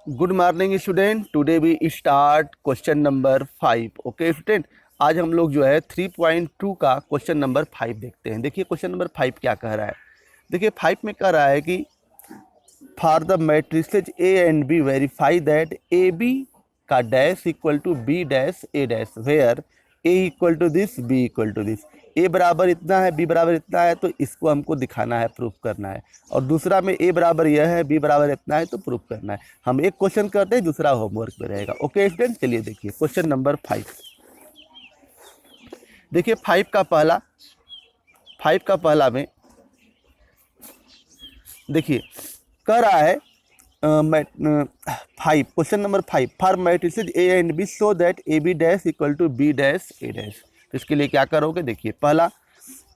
Good morning student. Today we start question number 5। Okay student, आज हम लोग जो है 3.2 का क्वेश्चन नंबर 5 देखते हैं। देखिए क्वेश्चन नंबर 5 क्या कह रहा है। देखिए 5 में कह रहा है कि for the matrices A and B verify that A B का dash equal to B dash A dash where A equal to this B equal to this. A बराबर इतना है, बी बराबर इतना है, तो इसको हमको दिखाना है, प्रूफ करना है। और दूसरा में ए बराबर यह है, बी बराबर इतना है, तो प्रूफ करना है। हम एक क्वेश्चन करते हैं, दूसरा होमवर्क में रहेगा। ओके स्टूडेंट, चलिए देखिए क्वेश्चन नंबर 5। देखिए 5 का पहला में देखिए कह रहा है 5 question number 5 for matrices A and B so that A B dash equal to B dash A dash. तो इसके लिए क्या करोगे, देखिए पहला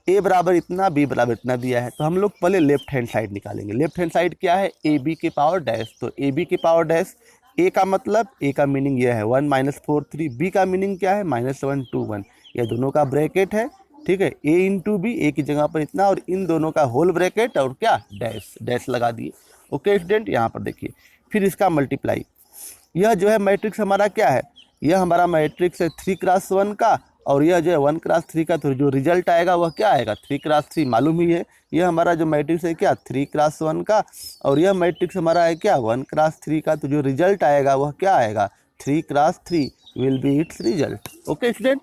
ए बराबर इतना, बी बराबर इतना दिया है, तो हम लोग पहले लेफ्ट हैंड साइड निकालेंगे। लेफ्ट हैंड साइड क्या है, ए बी के पावर डैश। तो ए बी के पावर डैश, ए का मतलब, ए का मीनिंग यह है 1 - 4 3, बी का मीनिंग क्या है -1 2 1, यह दोनों का ब्रैकेट है। ठीक है, ए इंटू बी, ए की जगह पर इतना, और इन दोनों का होल ब्रैकेट और क्या डैश, डैश लगा दिए। ओके स्टूडेंट, यहाँ पर देखिए फिर इसका मल्टीप्लाई। यह जो है मैट्रिक्स हमारा क्या है, यह हमारा मैट्रिक्स है 3x1 का, और यह जो है 1x3 का। तो जो रिजल्ट आएगा वह क्या आएगा, 3x3 मालूम ही है। यह हमारा जो मैट्रिक्स है क्या 3x1 का, और यह मैट्रिक्स हमारा है क्या 1x3 का। तो जो रिजल्ट आएगा वह क्या आएगा, 3x3 will be it's result. Okay student,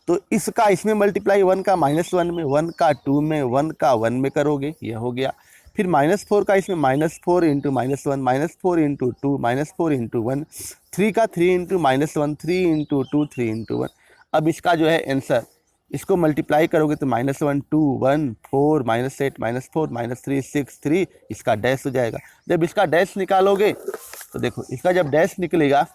तो इसका इसमें मल्टीप्लाई 1 का -1 में, 1 का 2 में, 1 का 1 में करोगे, यह हो गया। फिर -4 का इसमें -4 इंटू -1, -4 इंटू 2, -4 इंटू 1, 3 का 3 इंटू -1, 3 इंटू 2, 3 इंटू 1। अब इसका जो है आंसर, इसको मल्टीप्लाई करोगे तो -1 2 1 4 -8 -4 -3 6 3, इसका डैश हो जाएगा। जब इसका डैश निकालोगे तो देखो इसका जब डैश निकलेगा,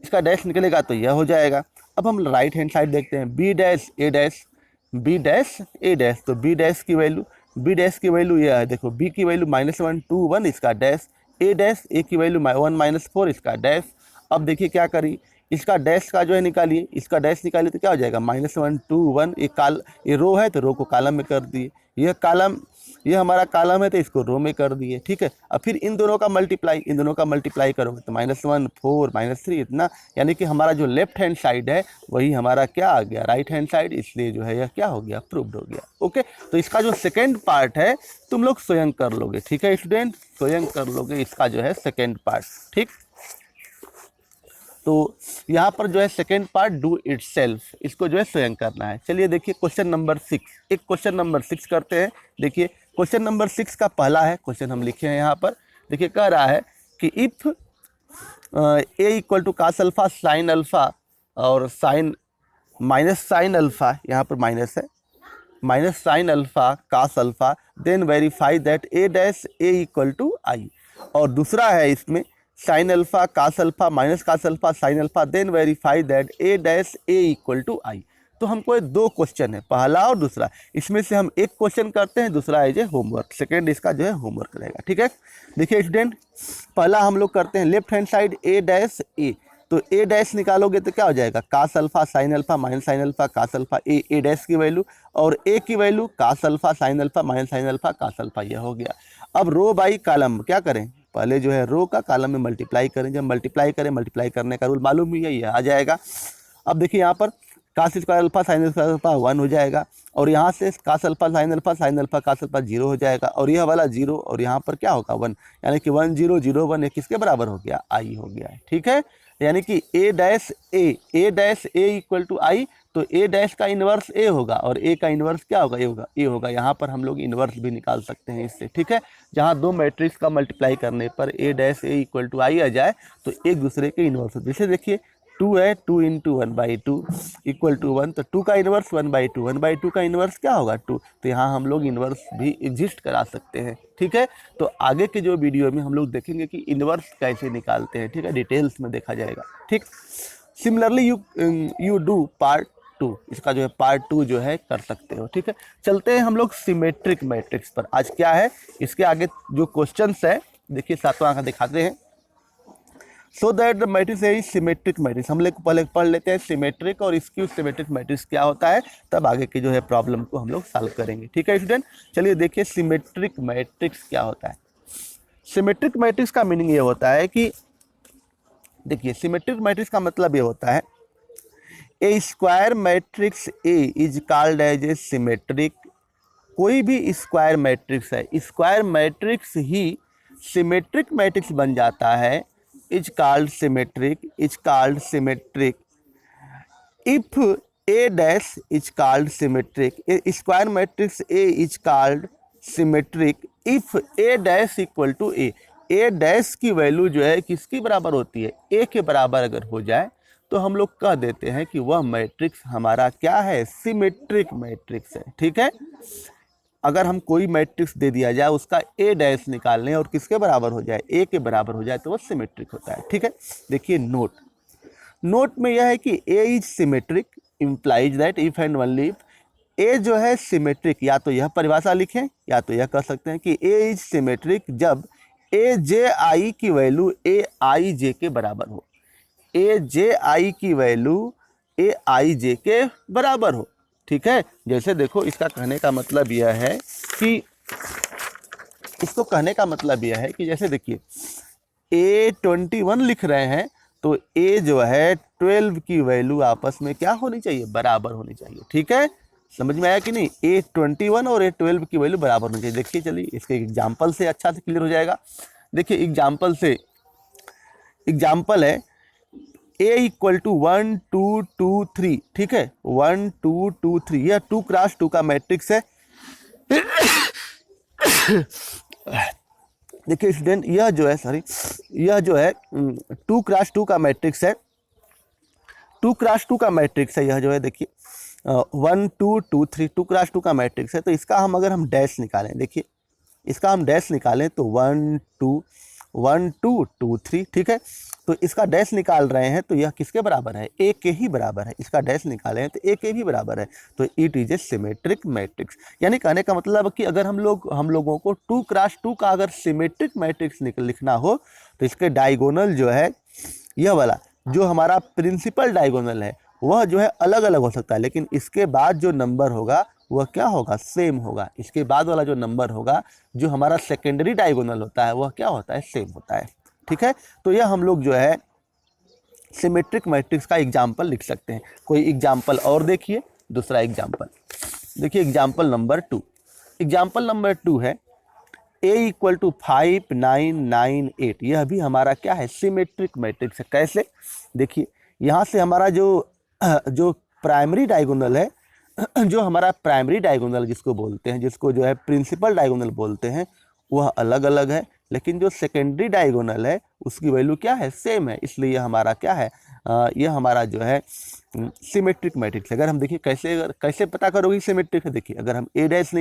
इसका डैश निकलेगा तो यह हो जाएगा। अब हम राइट हैंड साइड देखते हैं, B dash A dash, B dash A dash. तो बी डैश की वैल्यू यह है, देखो बी की वैल्यू -1 2 1, इसका डैश, ए डैश, ए की वैल्यू 1 - 4, इसका डैश। अब देखिए क्या करी, इसका डैश का जो है निकालिए, इसका डैश निकालिए तो क्या हो जाएगा -1 2 1। ये रो है तो रो को कॉलम में कर दिए, यह हमारा कॉलम है तो इसको रो में कर दिए। ठीक है, अब फिर इन दोनों का मल्टीप्लाई करोगे तो -1 4 -3 इतना, यानी कि हमारा जो लेफ्ट हैंड साइड है वही हमारा क्या आ गया, राइट हैंड साइड। इसलिए जो है यह क्या हो गया, प्रूव्ड हो गया। ओके, तो इसका जो सेकेंड पार्ट है तुम लोग स्वयं कर लोगे। ठीक है स्टूडेंट, स्वयं कर लोगे इसका जो है सेकेंड पार्ट। ठीक, तो यहाँ पर जो है सेकेंड पार्ट डू इटसेल्फ, इसको जो है स्वयं करना है। चलिए देखिए क्वेश्चन नंबर 6, एक क्वेश्चन नंबर 6 करते हैं। देखिए क्वेश्चन नंबर 6 का पहला है क्वेश्चन, हम लिखे हैं यहाँ पर। देखिए कह रहा है कि if A equal to cos alpha sine alpha और साइन माइनस साइन अल्फा, यहाँ पर माइनस है, minus sine alpha cos alpha, then verify that A dash A equal to I. और दूसरा है इसमें sine alpha cos alpha minus cos alpha sine alpha, then verify that A dash A equal to I. तो हमको ये दो question है, पहला और दूसरा। इसमें से हम एक क्वेश्चन करते हैं, दूसरा है जो होमवर्क, सेकेंड इसका जो है होमवर्क रहेगा। ठीक है, देखिए स्टूडेंट, पहला हम लोग करते हैं left hand side A dash A. तो ए डैश निकालोगे तो क्या हो जाएगा, cos alpha sine alpha minus sine alpha cos alpha, A dash की वैल्यू, और ए की value cos alpha sine alpha minus sine alpha cos alpha, यह हो गया। अब रो बाई कॉलम क्या करें, पहले जो है रो का कॉलम में मल्टीप्लाई करें। जब मल्टीप्लाई करने का रूल मालूम ही है, यह आ जाएगा। अब देखिए यहाँ पर cos square alpha sine square alpha 1 हो जाएगा, और यहाँ से cos alpha sine alpha cos alpha 0 हो जाएगा, और यह वाला 0, और यहाँ पर क्या होगा 1, यानी कि 1 0 0 1 किसके बराबर हो गया, आई हो गया है। ठीक है, यानी कि ए dash A equal to I. तो ए डैश का इन्वर्स ए होगा, और ए का इन्वर्स क्या होगा, ए होगा। यहाँ पर हम लोग इन्वर्स भी निकाल सकते हैं इससे। ठीक है, जहाँ दो मैट्रिक्स का मल्टीप्लाई करने पर ए डैश ए इक्वल टू आई आ जाए तो एक दूसरे के इन्वर्स। जैसे देखिए 2 है, 2 इंटू 1/2 इक्वल टू 1, तो 2 का इन्वर्स 1/2, 1/2 का इन्वर्स क्या होगा 2। तो यहाँ हम लोग इन्वर्स भी एग्जिस्ट करा सकते हैं। ठीक है, तो आगे के जो वीडियो में हम लोग देखेंगे कि इन्वर्स कैसे निकालते हैं। ठीक है, डिटेल्स में देखा जाएगा। ठीक, सिमिलरली यू डू पार्ट 2, इसका जो है पार्ट 2 जो है कर सकते हो। ठीक है, चलते हैं हम लोग सिमेट्रिक मैट्रिक्स पर। आज क्या है, इसके आगे जो क्वेश्चंस है देखिए, सातवां का दिखाते हैं। सो दैट द मैट्रिक्स है सिमेट्रिक मैट्रिक्स। हम लोग पहले पढ़ लेते हैं सिमेट्रिक और स्क्यू सिमेट्रिक मैट्रिक्स क्या होता है, तब आगे की जो है प्रॉब्लम को हम लोग सॉल्व करेंगे। ठीक है स्टूडेंट, चलिए देखिए सिमेट्रिक मैट्रिक्स क्या होता है। सिमेट्रिक मैट्रिक्स का मीनिंग ये होता है कि देखिए, सिमेट्रिक मैट्रिक्स का मतलब ये होता है A square matrix A is called as A symmetric. कोई भी स्क्वायर मैट्रिक्स है, स्क्वायर मैट्रिक्स ही सिमेट्रिक मैट्रिक्स बन जाता है, is called symmetric, is called symmetric if A dash is called symmetric. Square matrix A is called symmetric if A dash equal to A dash की value जो है किसकी बराबर होती है, ए के बराबर अगर हो जाए तो हम लोग कह देते हैं कि वह मैट्रिक्स हमारा क्या है, सिमेट्रिक मैट्रिक्स है। ठीक है, अगर हम कोई मैट्रिक्स दे दिया जाए, उसका ए डैश निकालने और किसके बराबर हो जाए, ए के बराबर हो जाए, तो वह सिमेट्रिक होता है। ठीक है, देखिए नोट में यह है कि A is symmetric implies that if and only if A जो है सिमेट्रिक, या तो यह परिभाषा लिखें या तो यह कह सकते हैं कि ए इज सिमेट्रिक जब ए जे आई की वैल्यू ए आई जे के बराबर हो, ए जे आई की वैल्यू ए आई जे के बराबर हो। ठीक है, जैसे देखो, इसका कहने का मतलब यह है कि इसको कहने का मतलब यह है कि जैसे देखिए A21 लिख रहे हैं तो ए जो है 12 की वैल्यू आपस में क्या होनी चाहिए, बराबर होनी चाहिए। ठीक है, समझ में आया कि नहीं, A21 और A12 की वैल्यू बराबर होनी चाहिए। देखिए चलिए इसके एग्जाम्पल से अच्छा से क्लियर हो जाएगा। देखिए एग्जाम्पल है ए इक्वल टू 1 2 2 3। ठीक है, 1 2 2 3 यह 2 क्रॉस 2 का मैट्रिक्स है। देखिए स्टूडेंट, यह जो है 2 क्रॉस 2 का मैट्रिक्स है, 2 क्रॉस 2 का मैट्रिक्स है। यह जो है देखिए 1 2 2 3 2 क्रॉस 2 का मैट्रिक्स है। तो इसका अगर हम डैश निकालें, देखिए इसका हम डैश निकालें तो 1 2 1 2 2 3। ठीक है, तो इसका डैश निकाल रहे हैं तो यह किसके बराबर है, ए के ही बराबर है। इसका डैश निकाले हैं तो ए के भी बराबर है, तो it is a symmetric matrix. यानी कहने का मतलब कि अगर हम लोगों को 2 क्रॉस 2 का अगर सिमेट्रिक मैट्रिक्स लिखना हो तो इसके डायगोनल जो है, यह वाला जो हमारा प्रिंसिपल डायगोनल है वह जो है अलग अलग हो सकता है, लेकिन इसके बाद जो नंबर होगा वह क्या होगा, सेम होगा। इसके बाद वाला जो नंबर होगा, जो हमारा सेकेंडरी डायगोनल होता है, वह क्या होता है, सेम होता है। ठीक है, तो यह हम लोग जो है सिमेट्रिक मैट्रिक्स का एग्जाम्पल लिख सकते हैं। कोई एग्जाम्पल और देखिए, दूसरा एग्जाम्पल देखिए, एग्जाम्पल नंबर 2 है a इक्वल टू 5 9 9 8। यह भी हमारा क्या है, सिमेट्रिक मैट्रिक्स है। कैसे, देखिए यहाँ से हमारा जो प्राइमरी डायगोनल है, जो हमारा प्राइमरी डायगोनल जिसको बोलते हैं, जिसको जो है प्रिंसिपल डायगोनल बोलते हैं, वह अलग अलग है, लेकिन जो सेकेंडरी डायगोनल है उसकी वैल्यू क्या है, सेम है। इसलिए यह हमारा क्या है, यह हमारा जो है सिमेट्रिक मैट्रिक्स। अगर हम देखिए कैसे पता करोगे सिमेट्रिक है, देखिए अगर हम ए डैश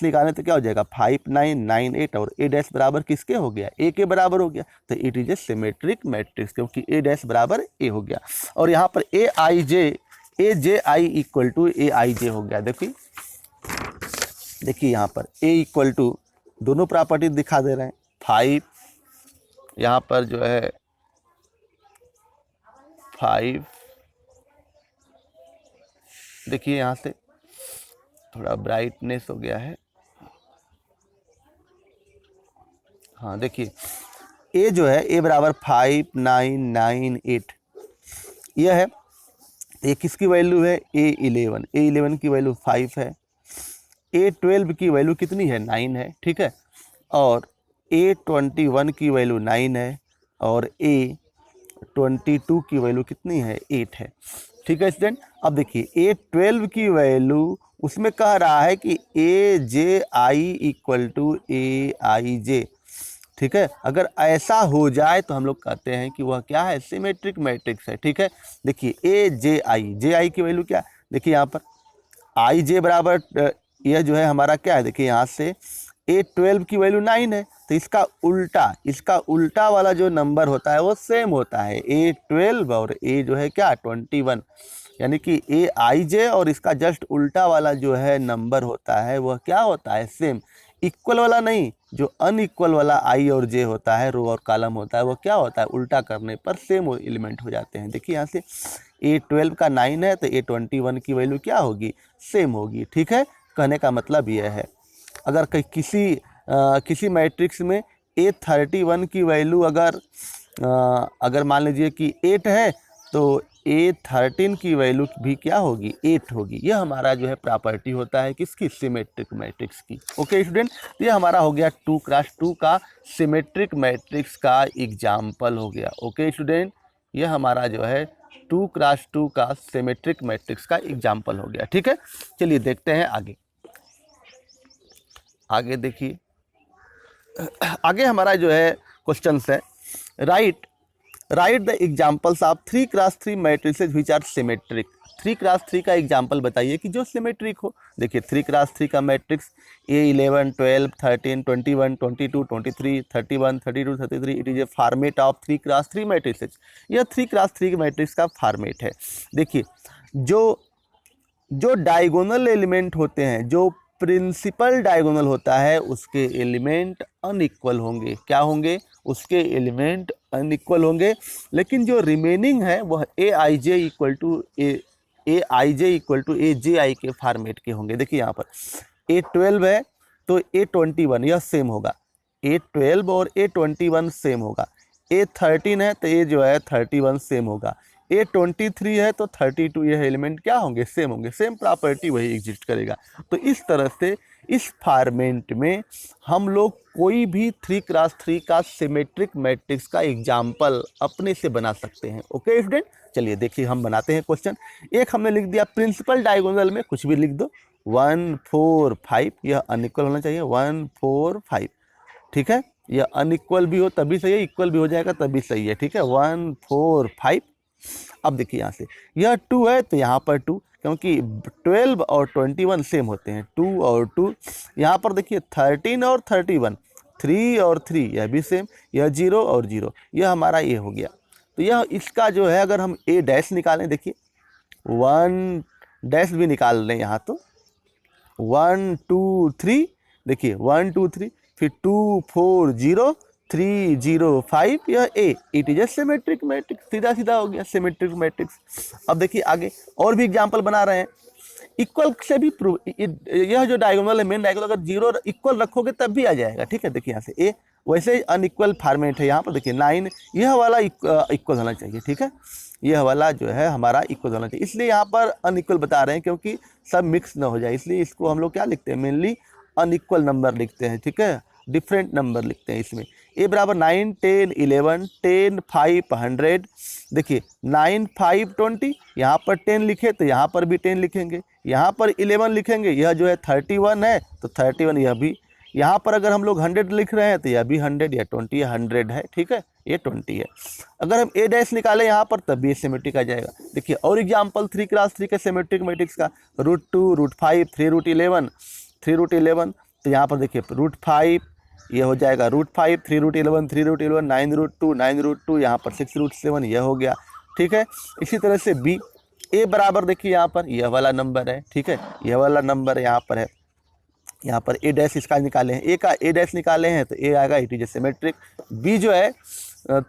निकालें तो क्या हो जाएगा, 5 9 9 8 और ए डैश बराबर किसके हो गया, ए के बराबर हो गया, तो it is a symmetric matrix, क्योंकि ए डैश बराबर ए हो गया। और यहाँ पर ए जे आई इक्वल टू ए आई जे हो गया। देखिए यहाँ पर ए इक्वल टू, दोनों प्रॉपर्टी दिखा दे रहे हैं, 5 यहाँ पर जो है 5, देखिए यहाँ से थोड़ा ब्राइटनेस हो गया है, हाँ देखिए ए जो है ए बराबर 5 9 9 8 यह है। ए किसकी वैल्यू है, A11 की वैल्यू 5 है, A12 की वैल्यू कितनी है, 9 है। ठीक है, और A21 की वैल्यू 9 है और A22 की वैल्यू कितनी है, 8 है। ठीक है स्टूडेंट, अब देखिए A12 की वैल्यू उसमें कह रहा है कि AJI इक्वल टू AIJ। ठीक है, अगर ऐसा हो जाए तो हम लोग कहते हैं कि वह क्या है, सिमेट्रिक मैट्रिक्स है। ठीक है, देखिए AJI की वैल्यू क्या, देखिए यहाँ पर IJ बराबर यह जो है हमारा क्या है, देखिए यहाँ से A12 की वैल्यू 9 है, तो इसका उल्टा वाला जो नंबर होता है वो सेम होता है, A12 और A जो है क्या 21, यानी कि AIJ और इसका जस्ट उल्टा वाला जो है नंबर होता है वह क्या होता है, सेम। इक्वल वाला नहीं, जो अनइक्वल वाला आई और जे होता है, रो और कॉलम होता है, वो क्या होता है, उल्टा करने पर सेम एलिमेंट हो जाते हैं। देखिए यहाँ से A12 का 9 है तो A21 की वैल्यू क्या होगी, सेम होगी। ठीक है, कहने का मतलब यह है, अगर किसी मैट्रिक्स में A31 की वैल्यू अगर मान लीजिए कि 8 है तो A13 की वैल्यू भी क्या होगी, 8 होगी। यह हमारा जो है प्रॉपर्टी होता है किसकी, सिमेट्रिक मैट्रिक्स की। ओके स्टूडेंट, तो ये हमारा हो गया 2x2 का सिमेट्रिक मैट्रिक्स का एग्जाम्पल हो गया। ओके स्टूडेंट, यह हमारा जो है 2x2 का सिमेट्रिक मैट्रिक्स का एग्जाम्पल हो गया। ठीक है, चलिए देखते हैं आगे। आगे देखिए, आगे हमारा जो है क्वेश्चन है, write the examples of 3x3 matrices which are symmetric. 3x3 का एग्जाम्पल बताइए कि जो सिमेट्रिक हो। देखिए 3x3 का matrix A11 12 13 21 22 23 31 32 33 it is a format of 3x3 matrices. यह 3x3 मैट्रिक्स का फॉर्मेट है। देखिए जो डायगोनल एलिमेंट होते हैं, जो प्रिंसिपल डायगोनल होता है, उसके एलिमेंट अनइक्वल होंगे। क्या होंगे, उसके एलिमेंट अनइक्वल होंगे। लेकिन जो रिमेनिंग है वह Aij इक्वल टू Aj के फॉर्मेट के होंगे। देखिए यहाँ पर A12 है तो A21 यह सेम होगा, A12 और A21 सेम होगा। A13 है तो ये जो है 31 सेम होगा। A23 है तो 32, यह एलिमेंट क्या होंगे, सेम होंगे, सेम प्रॉपर्टी वही एग्जिस्ट करेगा। तो इस तरह से इस फॉर्मेट में हम लोग कोई भी 3x3 का सिमेट्रिक मैट्रिक्स का एग्जाम्पल अपने से बना सकते हैं। ओके स्टूडेंट, चलिए देखिए हम बनाते हैं क्वेश्चन। एक हमने लिख दिया प्रिंसिपल डायगोनल में कुछ भी लिख दो, 1 4 5, यह अनइक्वल होना चाहिए, 1 4 5। ठीक है, यह अनइक्वल भी हो तभी सही है, इक्वल भी हो जाएगा तभी सही है। ठीक है, 1 4 5। अब देखिए यहाँ से यह 2 है तो यहाँ पर 2, क्योंकि 12 और 21 सेम होते हैं, 2 और 2। यहाँ पर देखिए 13 और 31, 3 और 3 यह भी सेम, यह 0 और 0, यह हमारा ये हो गया। तो यह इसका जो है अगर हम A डैश निकालें, देखिए 1 डैश भी निकाल लें यहाँ, तो 1 2 3, देखिए 1 2 3, फिर 2 4 0 3 0 5, यह A, it is a symmetric matrix. सीधा सीधा हो गया सिमेट्रिक मैट्रिक्स। अब देखिए आगे और भी एग्जांपल बना रहे हैं। इक्वल से भी प्रूव, यह जो डायगोनल है, मेन डायगोनल, अगर 0 इक्वल रखोगे तब भी आ जाएगा। ठीक है, देखिए यहाँ से A वैसे अनइक्वल फॉर्मेट है। यहाँ पर देखिए 9, यह वाला इक्वल होना चाहिए। ठीक है, यह वाला जो है हमारा इक्वल होना चाहिए, इसलिए यहाँ पर अनइक्वल बता रहे हैं क्योंकि सब मिक्स ना हो जाए, इसलिए इसको हम लोग क्या लिखते हैं, मेनली अनइक्वल नंबर लिखते हैं। ठीक है, डिफरेंट नंबर लिखते हैं इसमें। A बराबर 9 10 11 10 5 100। देखिए 9 5 20, यहाँ पर 10 लिखे तो यहाँ पर भी 10 लिखेंगे, यहाँ पर 11 लिखेंगे, यह जो है 31 है तो 31 यह भी। यहाँ पर अगर हम लोग 100 लिख रहे हैं तो यह भी 100, या 20 या 100 है। ठीक है, ये 20 है। अगर हम A डैश निकालें यहाँ पर तब भी सिमेट्रिक आ जाएगा। देखिए और एग्जाम्पल 3x3 के सिमेट्रिक मैट्रिक्स का, √2 √5 3 √11 3 √11। तो यहाँ पर देखिए √5 ये हो जाएगा √5 3 √11 3 √11 9 √2 9 √2, यहाँ पर 6 √7 यह हो गया। ठीक है, इसी तरह से B A बराबर देखिए यहाँ पर यह वाला नंबर है। ठीक है, यह वाला नंबर यहाँ पर है, यहाँ पर A डैश इसका निकाले हैं, A का A डैश निकाले हैं तो A आएगा, it is a symmetric. B जो है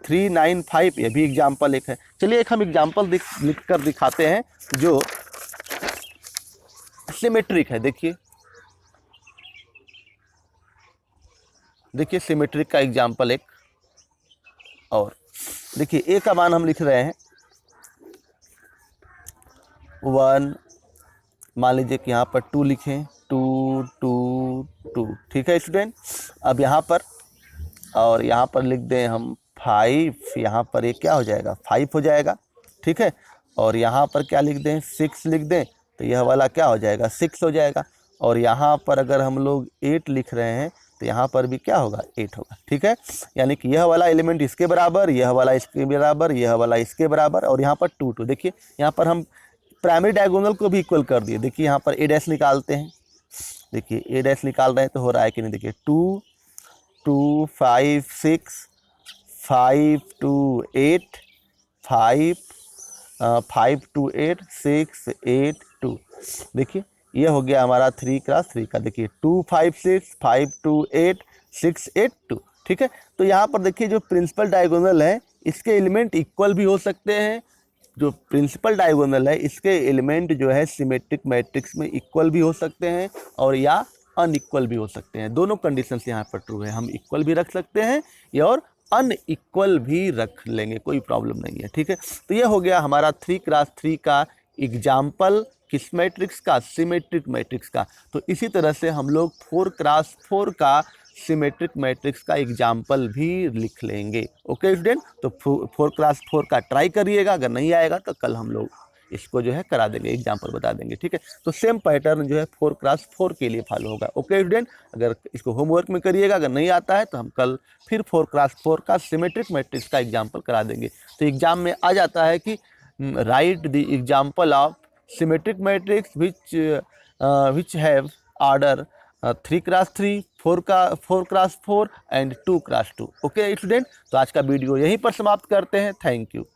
3 9 5, यह भी एग्जाम्पल एक है। चलिए एक हम एग्जाम्पल लिख कर दिखाते हैं जो सिमेट्रिक है। देखिए सिमेट्रिक का एग्जाम्पल एक और देखिए, A का मान हम लिख रहे हैं 1, मान लीजिए कि यहाँ पर 2 लिखें, 2 2 2। ठीक है स्टूडेंट, अब यहाँ पर और यहाँ पर लिख दें हम 5, यहाँ पर ये क्या हो जाएगा, 5 हो जाएगा। ठीक है, और यहाँ पर क्या लिख दें, 6 लिख दें तो यह वाला क्या हो जाएगा, 6 हो जाएगा। और यहाँ पर अगर हम लोग 8 लिख रहे हैं तो यहाँ पर भी क्या होगा, 8 होगा। ठीक है, यानी कि यह वाला एलिमेंट इसके बराबर, यह वाला इसके बराबर, यह वाला इसके बराबर, और यहाँ पर 2 2। देखिए यहाँ पर हम प्राइमरी डायगोनल को भी इक्वल कर दिए। देखिए यहाँ पर A डैश निकालते हैं, देखिए A डैश निकाल रहे हैं तो हो रहा है कि नहीं, देखिए 2 2 5 6 5 2 8 5 5 2 8 6 8 2। देखिए यह हो गया हमारा 3x3 का। देखिए 2 5 6 5 2 8 6 8 2। ठीक है, तो यहाँ पर देखिए जो प्रिंसिपल डायगोनल है इसके एलिमेंट इक्वल भी हो सकते हैं, जो प्रिंसिपल डायगोनल है इसके एलिमेंट जो है सिमेट्रिक मैट्रिक्स में इक्वल भी हो सकते हैं और या अनइक्वल भी हो सकते हैं। दोनों कंडीशंस यहाँ पर ट्रू है, हम इक्वल भी रख सकते हैं ये और अनइक्वल भी रख लेंगे, कोई प्रॉब्लम नहीं है, ठीक है। तो ये हो गया हमारा 3x3 का एग्जाम्पल, किस मैट्रिक्स का, सिमेट्रिक मैट्रिक्स का। तो इसी तरह से हम लोग 4x4 का सिमेट्रिक मैट्रिक्स का एग्जाम्पल भी लिख लेंगे। ओके स्टूडेंट, तो 4x4 का ट्राई करिएगा, अगर नहीं आएगा तो कल हम लोग इसको जो है करा देंगे, एग्जाम्पल बता देंगे, ठीक है। तो सेम पैटर्न जो है 4x4 के लिए फॉलो होगा। ओके स्टूडेंट, अगर इसको होमवर्क में करिएगा, अगर नहीं आता है तो हम कल फिर 4x4 का सिमेट्रिक मैट्रिक्स का एग्जाम्पल करा देंगे। तो एग्जाम में आ जाता है कि right the example of symmetric matrix which have order 3x3, 4x4 and 2x2। Okay student, तो आज का वीडियो यहीं पर समाप्त करते हैं। Thank you.